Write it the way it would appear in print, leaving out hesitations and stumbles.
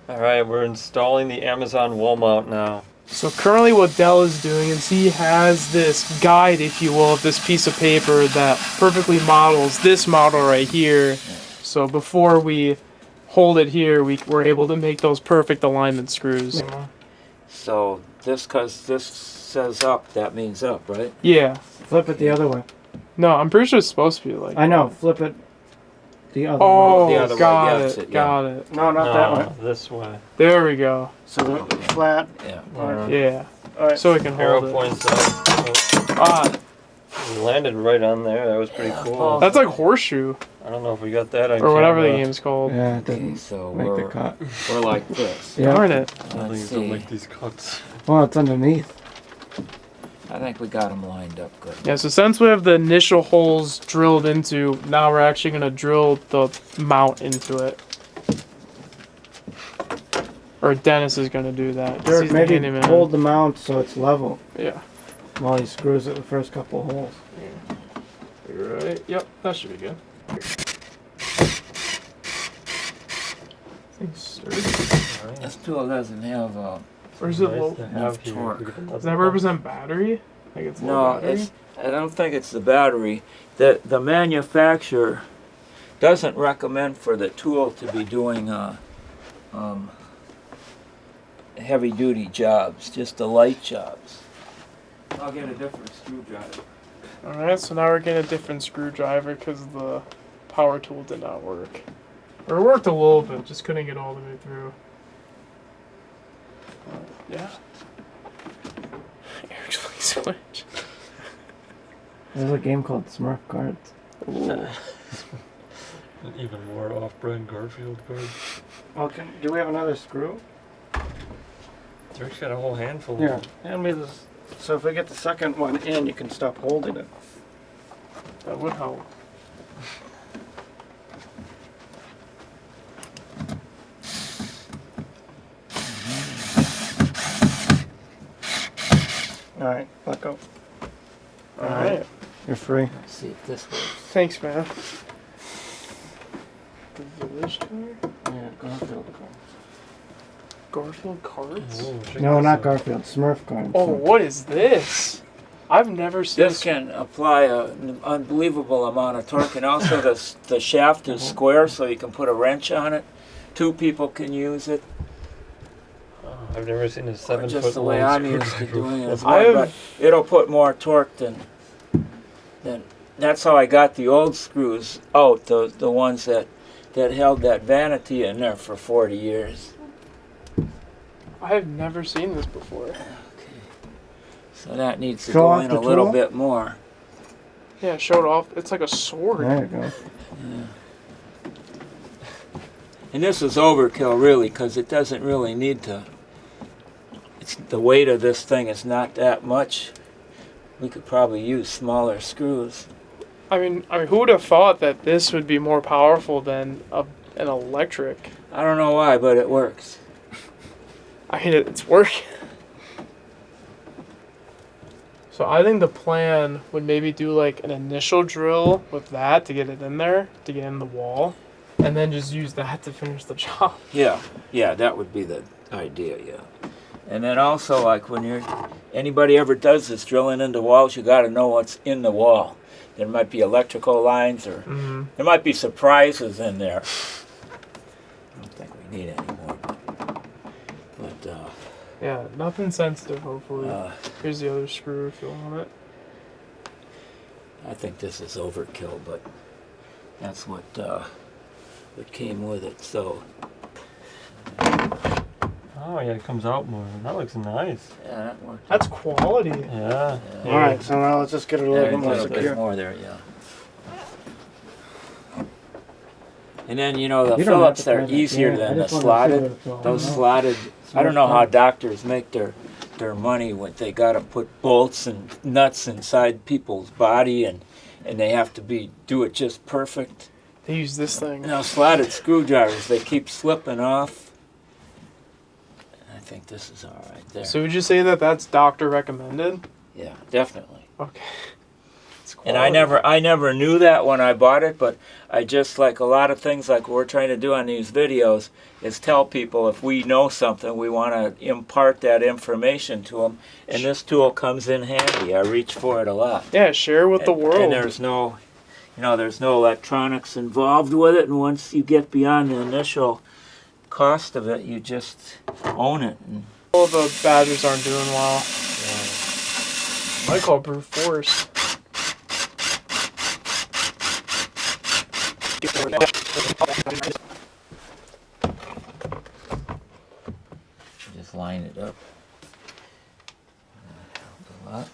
Alright, we're installing the Amazon wall mount now. So currently what Dell is doing is he has this guide, if you will, of this piece of paper that perfectly models this model right here. So before we hold it here, we're able to make those perfect alignment screws. So this, because this says up, that means up, right? Yeah. Flip it the other way. No, I'm pretty sure it's supposed to be like I know. Flip it the other way. Oh, The other way, got yeah, it, got it. No, not that way. This way. There we go. So the flat. Yeah. Alright. Yeah. Alright. So we can Arrow hold it. points up. Ah, We landed right on there. That was pretty cool. that's like horseshoe I don't know if we got that on or whatever the camera. game's called. Yeah, it Okay, didn't so make the we're, cut. we're like this. Yeah. Darn it. I don't Let's think it'll see. make these cuts. Well, it's underneath. I think we got them lined up good. Yeah, so since we have the initial holes drilled into, now we're actually going to drill the mount into it. Or Dennis is going to do that. 'cause Derk, he's the maybe handyman. hold the mount so it's level Yeah. while he screws it the first couple of holes. You're right. Yep, that should be good. Thing's sturdy. This tool doesn't have Or is it Nice low? to have here. torque. Does that represent battery? Like it's low No, battery? I don't think it's the battery. The manufacturer doesn't recommend for the tool to be doing heavy duty jobs, just the light jobs. I'll get a different screwdriver. Alright, so now we're getting a different screwdriver because the power tool did not work. Or it worked a little bit, just couldn't get all the way through. Yeah. Eric's playing Switch. There's a game called Smurf Cards. Ooh. An even more off-brand Garfield card. Okay, do we have another screw? Derk's got a whole handful. Here, hand me this. So if we get the second one in, you can stop holding it. That would help. Alright, let go. Alright. You're free. Let's see if this works. Thanks, man. The village car? Yeah, Garfield cards. Garfield cards? Whoa, check No, this not out. Garfield. Smurf cards. Oh, what is this? I've never seen This can apply an unbelievable amount of torque, and also the shaft is square, so you can put a wrench on it. Two people can use it. Oh, I've never seen a Or 7 just foot the way long I'm used to screwdriver. doing it. As I well, have- but it'll put more torque than. That's how I got the old screws out. The ones that held that vanity in there for 40 years. I have never seen this before. So that needs to Show go off in the a little tool? bit more. Yeah, show it off. It's like a sword. There you go. And this is overkill, really, because it doesn't really need to. The weight of this thing is not that much. We could probably use smaller screws. I mean, who would have thought that this would be more powerful than an electric? I don't know why, but it works. I mean, it's working. So I think the plan would maybe do like an initial drill with that to get it in there, to get in the wall, and then just use that to finish the job. Yeah, that would be the idea, yeah. And then also, like when anybody ever does this drilling into walls, you got to know what's in the wall. There might be electrical lines, or there might be surprises in there. I don't think we need any more, but Yeah, nothing sensitive, hopefully. uh, Here's the other screw if you want it. I think this is overkill, but that's what came with it. So Oh yeah, it comes out more. That looks nice. yeah, that worked. That's quality. Yeah. Alright, so now let's just get it a little Yeah, bit more a little bit secure. more there, yeah. And then you know the You don't have Phillips to are try that. easier Yeah, I than the just wanted to see slotted. what it's all Those about. slotted. I don't know how doctors make their money when they got to put bolts and nuts inside people's body, and they have to do it just perfect. They use this thing. You know, slotted screwdrivers, they keep slipping off. I think this is all right there. So would you say that that's doctor recommended? Yeah, definitely. Okay. And I never knew that when I bought it, but I just, like a lot of things like we're trying to do on these videos, is tell people if we know something, we want to impart that information to them. And this tool comes in handy. I reach for it a lot. Yeah, share with the world. And there's no, there's no electronics involved with it. And once you get beyond the initial cost of it, you just own it. And all the badgers aren't doing well. I call brute force. just line it up. Help a lot.